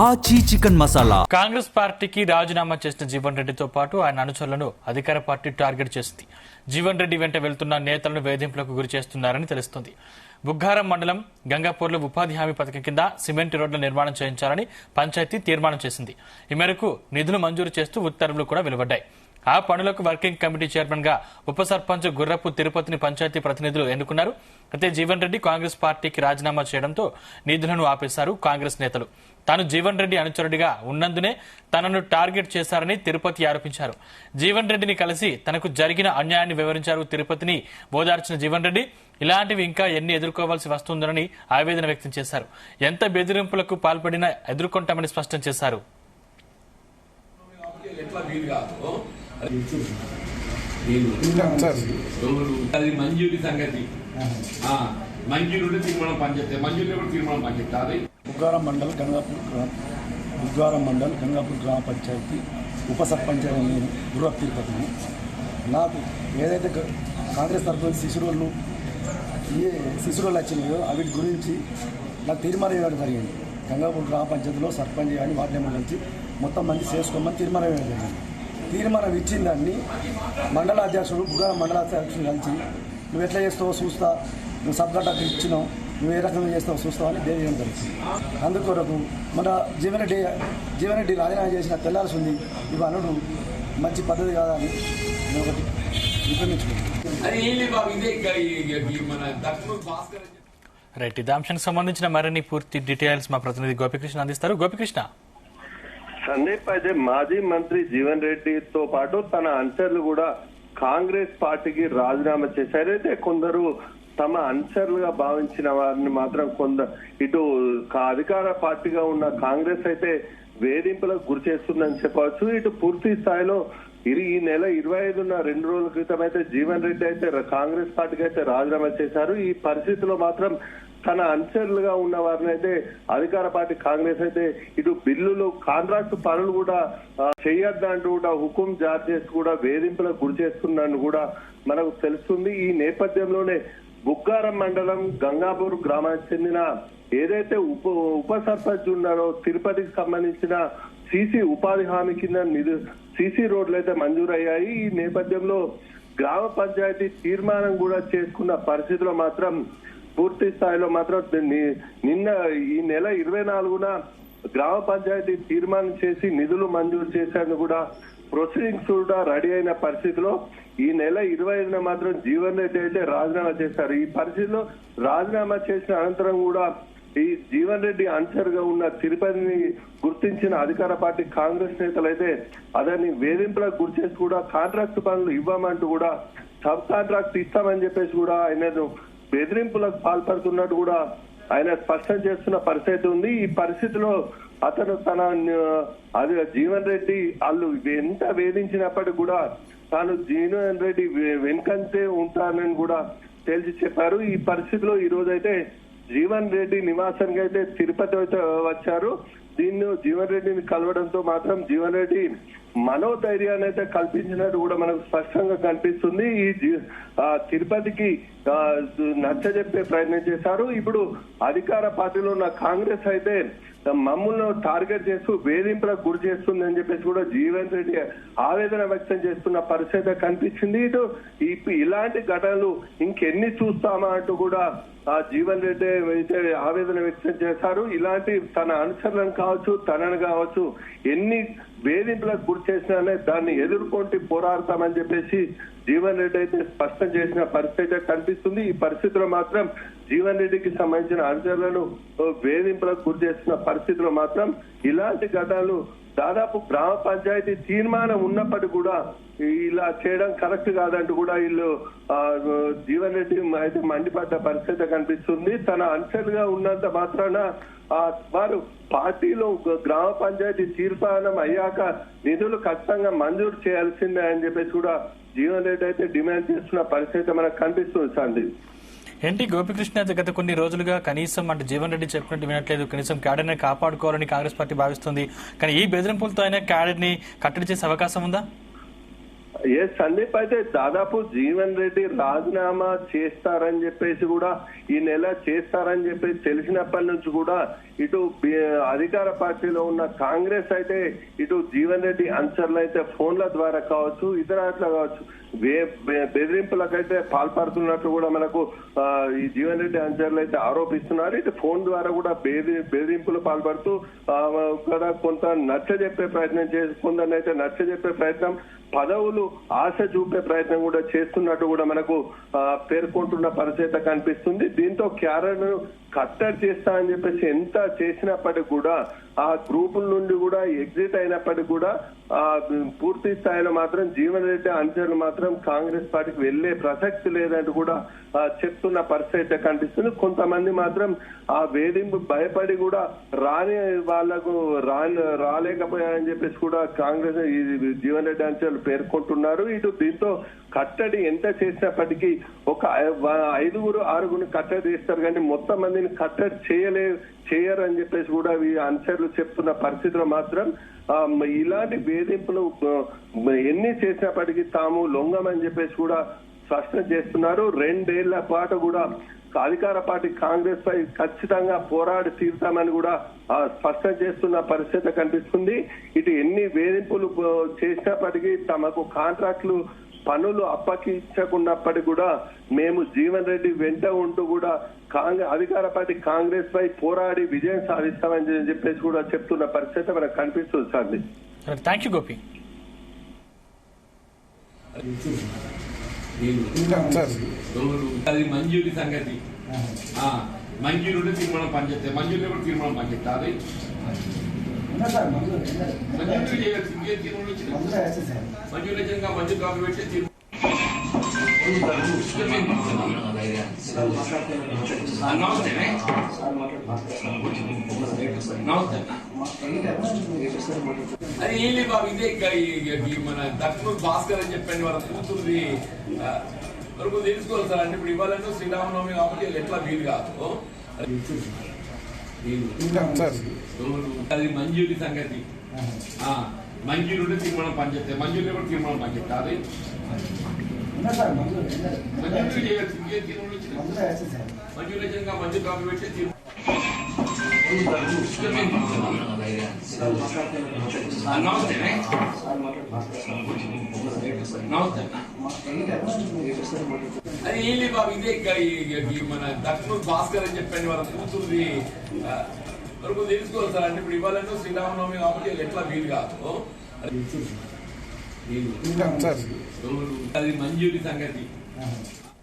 ఆచి చికెన్ మసాలా. కాంగ్రెస్ పార్టీకి రాజీనామా చేసిన జీవన్ రెడ్డితో పాటు ఆయన అనుచరులను అధికార పార్టీ టార్గెట్ చేసింది. జీవన్ రెడ్డి వెంట వెళ్తున్న నేతలను వేధింపులకు గురి చేస్తున్నారని తెలుస్తోంది. బుగ్గారం మండలం గంగాపూర్లో ఉపాధి హామీ పథకం కింద సిమెంట్ రోడ్ల నిర్మాణం చేయించాలని పంచాయతీ తీర్మానం చేసింది. ఈ మేరకు నిధులు మంజూరు చేస్తూ ఉత్తర్వులు కూడా వెలువడ్డాయి. ఆ పనులకు వర్కింగ్ కమిటీ చైర్మన్ గా ఉప సర్పంచ్ గుర్రపు తిరుపతిని పంచాయతీ ప్రతినిధులు ఎన్నుకున్నారు. అయితే జీవన్ రెడ్డి కాంగ్రెస్ పార్టీకి రాజీనామా చేయడంతో నిధులను ఆపేశారు కాంగ్రెస్ నేతలు. తాను జీవన్ రెడ్డి అనుచరుడిగా ఉన్నందునే తనను టార్గెట్ చేశారని తిరుపతి ఆరోపించారు. జీవన్ రెడ్డిని కలిసి తనకు జరిగిన అన్యాయాన్ని వివరించారు. తిరుపతిని ఓదార్చిన జీవన్ రెడ్డి ఇలాంటివి ఇంకా ఎన్ని ఎదుర్కోవాల్సి వస్తుందోనని ఆవేదన వ్యక్తం చేశారు. ఎంత బెదిరింపులకు పాల్పడినా ఎదుర్కొంటామని స్పష్టం చేశారు. అది మంజూరి సంగతి మంజూరు తీర్మానం పనిచేస్తే మంజూరు తీర్మానం పనిచేస్తుంది. బుగ్గారం మండల్ గంగాపూర్ గ్రామ పంచాయతీ ఉప సర్పంచ్ నేను గురువప్ తిరుపతిని. నాకు ఏదైతే కాంగ్రెస్ తరఫున శిశురోళ్ళు వచ్చినాయో వీటి గురించి నాకు తీర్మానం ఇవ్వడం జరిగింది. గంగాపూర్ గ్రామ పంచాయతీలో సర్పంచ్ కానీ వార్డు మెంబర్లు నుంచి మొత్తం మంది చేసుకోమని తీర్మానం ఇవ్వడం జరిగింది. తీర్మానం ఇచ్చిన దాన్ని మండల అధ్యక్షుడు బుగ్గారం మండల అధ్యక్షుడు కలిసి నువ్వు ఎట్లా చేస్తావో చూస్తా, నువ్వు సబ్ కలెక్టర్ ఇచ్చినావు, నువ్వు ఏ రకంగా చేస్తావో చూస్తావు అని తెలియడం జరిగింది. అందుకొరకు మన జీవన్ రెడ్డి రాజీనామా చేసిన తెల్లాల్సి ఉంది. ఇవి అనుడు మంచి పద్ధతి కాదా అని నేను ఒకటి రైట్. ఇదే అంశానికి సంబంధించిన మరిన్ని పూర్తి డీటెయిల్స్ మా ప్రతినిధి గోపికృష్ణ అందిస్తారు. గోపికృష్ణ, సందీప్, అయితే మాజీ మంత్రి జీవన్ రెడ్డితో పాటు తన అనుచరులు కూడా కాంగ్రెస్ పార్టీకి రాజీనామా చేశారు. అయితే కొందరు తమ అనుచరులుగా భావించిన వారిని మాత్రం ఇటు అధికార పార్టీగా ఉన్న కాంగ్రెస్ అయితే వేధింపులకు గురి చేస్తుందని చెప్పవచ్చు. ఇటు పూర్తి స్థాయిలో ఈ నెల 25న 2 రోజుల క్రితం అయితే జీవన్ రెడ్డి అయితే కాంగ్రెస్ పార్టీకి అయితే రాజీనామా చేశారు. ఈ పరిస్థితిలో మాత్రం తన అనుచరులుగా ఉన్న వారిని అయితే అధికార పార్టీ కాంగ్రెస్ అయితే ఇటు బిల్లులు కాంట్రాక్ట్ పనులు కూడా చేయొద్దంటూ కూడా హుకుం జారీ చేసి కూడా వేధింపులకు గురి చేస్తుందని కూడా మనకు తెలుస్తుంది. ఈ నేపథ్యంలోనే బుగ్గారం మండలం గంగాపూర్ గ్రామానికి చెందిన ఏదైతే ఉప సర్పంచ్ ఉన్నారో తిరుపతికి సంబంధించిన సీసీ ఉపాధి హామీ కింద సీసీ రోడ్లు అయితే మంజూరయ్యాయి. ఈ నేపథ్యంలో గ్రామ పంచాయతీ తీర్మానం కూడా చేసుకున్న పరిస్థితిలో మాత్రం పూర్తి స్థాయిలో మాత్రం నిన్న ఈ నెల 24న గ్రామ పంచాయతీ తీర్మానం చేసి నిధులు మంజూరు చేసేందుకు కూడా ప్రొసీడింగ్స్ కూడా రెడీ అయిన పరిస్థితిలో ఈ నెల 25న మాత్రం జీవన్ రెడ్డి అయితే రాజీనామా చేశారు. ఈ పరిస్థితిలో రాజీనామా చేసిన అనంతరం కూడా ఈ జీవన్ రెడ్డి అనుచరుగా ఉన్న తిరుపతిని గుర్తించిన అధికార పార్టీ కాంగ్రెస్ నేతలు అయితే అతన్ని వేధింపులకు గురి చేసి కూడా కాంట్రాక్ట్ పనులు ఇవ్వమంటూ కూడా సబ్ కాంట్రాక్ట్ ఇస్తామని చెప్పేసి కూడా ఆయనను బెదిరింపులకు పాల్పడుతున్నట్టు కూడా ఆయన స్పష్టం చేస్తున్న పరిస్థితి ఉంది. ఈ పరిస్థితిలో అతను జీవన్ రెడ్డి వాళ్ళు ఎంత వేధించినప్పటికీ కూడా తాను జీవన్ రెడ్డి వెనుకంటే ఉంటానని కూడా తేల్చి చెప్పారు. ఈ పరిస్థితిలో ఈ రోజైతే జీవన్ రెడ్డి నివాసానికి అయితే తిరుపతి అయితే వచ్చారు. దీన్ని జీవన్ రెడ్డిని కలవడంతో మాత్రం జీవన్ రెడ్డి మనోధైర్యాన్ని అయితే కల్పించినట్టు కూడా మనకు స్పష్టంగా కనిపిస్తుంది. ఈ తిరుపతికి నచ్చజెప్పే ప్రయత్నం చేశారు. ఇప్పుడు అధికార పార్టీలో ఉన్న కాంగ్రెస్ అయితే మమ్మల్ని టార్గెట్ చేస్తూ వేధింపులకు గురి చేస్తుంది అని చెప్పేసి కూడా జీవన్ రెడ్డి ఆవేదన వ్యక్తం చేస్తున్న పరిస్థితి కనిపించింది. ఇటు ఇలాంటి ఘటనలు ఇంకెన్ని చూస్తామా అంటూ కూడా జీవన్ రెడ్డి అయితే ఆవేదన వ్యక్తం చేశారు. ఇలాంటి తన అనుచరులను కావచ్చు తనను కావచ్చు ఎన్ని వేధింపులకు గురి చేసినానే దాన్ని ఎదుర్కొంటూ పోరాడతామని చెప్పేసి జీవన్ రెడ్డి అయితే స్పష్టం చేసిన పరిస్థితి కనిపిస్తుంది. ఈ పరిస్థితిలో మాత్రం జీవన్ రెడ్డికి సంబంధించిన అనుచరులను వేధింపులకు గురి చేస్తున్న పరిస్థితిలో మాత్రం ఇలాంటి ఘటనలు దాదాపు గ్రామ పంచాయతీ తీర్మానం ఉన్నప్పటికీ కూడా ఇలా చేయడం కరెక్ట్ కాదంటూ కూడా వీళ్ళు జీవన్ రెడ్డి అయితే మండిపడ్డ పరిస్థితి కనిపిస్తుంది. తన అనుచరులుగా ఉన్నంత మాత్రాన వారు పార్టీలో గ్రామ పంచాయతీ తీర్మానం అయ్యాక నిధులు ఖచ్చితంగా మంజూరు చేయాల్సిందే అని చెప్పేసి కూడా జీవన్ రెడ్డి అయితే డిమాండ్ చేస్తున్న పరిస్థితి మనకు కనిపిస్తుంది. సందీప్, ఏంటి గోపికృష్ణ గత కొన్ని రోజులుగా కనీసం అంటే జీవన్ రెడ్డి చెప్పినట్టు వినట్లేదు. కనీసం క్యాడర్ ని కాపాడుకోవాలని కాంగ్రెస్ పార్టీ భావిస్తుంది. కానీ ఈ బెదిరింపులతో అయినా క్యాడర్ ని కట్టడి చేసే అవకాశం ఉందా? సందీప్ అయితే దాదాపు జీవన్ రెడ్డి రాజీనామా చేస్తారని చెప్పేసి కూడా ఈ నెల చేస్తారని చెప్పేసి తెలిసినప్పటి నుంచి కూడా ఇటు అధికార పార్టీలో ఉన్న కాంగ్రెస్ అయితే ఇటు జీవన్ రెడ్డి అనుచరులు అయితే ఫోన్ల ద్వారా కావచ్చు ఇతర కావచ్చు బెదిరింపులకైతే పాల్పడుతున్నట్లు కూడా మనకు ఈ జీవన్ రెడ్డి అనుచరులు అయితే ఆరోపిస్తున్నారు. ఇటు ఫోన్ ద్వారా కూడా బెదిరింపులు పాల్పడుతూ కూడా కొంత నచ్చజెప్పే ప్రయత్నం కొందరిని అయితే నచ్చజెప్పే ప్రయత్నం పదవులు ఆశ చూపే ప్రయత్నం కూడా చేస్తున్నట్టు కూడా మనకు పేర్కొంటున్న పరిస్థితి కనిపిస్తుంది. దీంతో క్యారెట్ కట్టడి చేస్తా అని చెప్పేసి ఎంత చేసినప్పటికీ కూడా ఆ గ్రూపుల నుండి కూడా ఎగ్జిట్ అయినప్పటికీ కూడా పూర్తి స్థాయిలో మాత్రం జీవన్ రెడ్డి అనుచరులు మాత్రం కాంగ్రెస్ పార్టీకి వెళ్లే ప్రసక్తి లేదంటూ కూడా చెప్తున్న పరిస్థితి కనిపిస్తుంది. కొంతమంది మాత్రం ఆ వేధింపు భయపడి కూడా వాళ్లకు రాలేకపోయారని చెప్పేసి కూడా కాంగ్రెస్ జీవన్ రెడ్డి అనుచరులు పేర్కొంటున్నారు. ఇటు దీంతో కట్టడి ఎంత చేసినప్పటికీ ఒక 5-6 కట్టడి చేస్తారు కానీ మొత్తం మందిని కట్టడి చేయరని చెప్పేసి కూడా ఈ అనుచరులు చెప్తున్న పరిస్థితిలో మాత్రం ఇలాంటి వేధింపులు ఎన్ని చేసినప్పటికీ తాము లొంగమని చెప్పేసి కూడా స్పష్టం చేస్తున్నారు. 2 ఏళ్ల పాటు కూడా అధికార పార్టీ కాంగ్రెస్ పై ఖచ్చితంగా పోరాడి తీరుతామని కూడా స్పష్టం చేస్తున్న పరిస్థితి కనిపిస్తుంది. ఇటు ఎన్ని వేధింపులు చేసినప్పటికీ తమకు కాంట్రాక్టులు పనులు అప్పగించకున్నప్పటికీ కూడా మేము జీవన్ రెడ్డి వెంట ఉంటూ కూడా అధికార పార్టీ కాంగ్రెస్ పై పోరాడి విజయం సాధిస్తామని చెప్పేసి కూడా చెప్తున్న పరిస్థితి మనకు కనిపిస్తుంది సార్. Thank you Gopi. అది మంజూరి సంగతి మంజూరు ఉంటే తీర్మానం పనిచేస్తాయి. మంజూరు కూడా తీర్మానం పనిచేస్తా అది మంజూరు చేయవచ్చు. మంజూరు వచ్చిన మంజూరు కాపీ పెట్టి అది ఏం లేదు బాబు. ఇదే మన దక్షిణ భాస్కర్ అని చెప్పండి వాళ్ళ కూతురుది వరకు తెలుసుకోవాలి సార్. అంటే ఇప్పుడు ఇవ్వాలంటే శ్రీరామనవమి కాబట్టి ఎట్లా వీలు కాదు. అది మంజూరి సంగతి మంజూరు ఉంటే తీర్మానం పనిచేస్తాయి. మంజూరు కూడా తీర్మానం పనిచేస్తా అది మంజూరు చేయవచ్చు. మంజూరు వచ్చిన మంజూరు కాపీ పెట్టి అది ఏం లేదు బాబు. ఇదే మన దక్షిణ భాస్కర్ అని చెప్పండి వాళ్ళ కూతురుది వరకు తెలుసుకోవాలి సార్. అంటే ఇప్పుడు ఇవ్వాలంటే శ్రీరామనవమి కాబట్టి ఎట్లా వీలు కాదు. అది మంజూరి సంగతి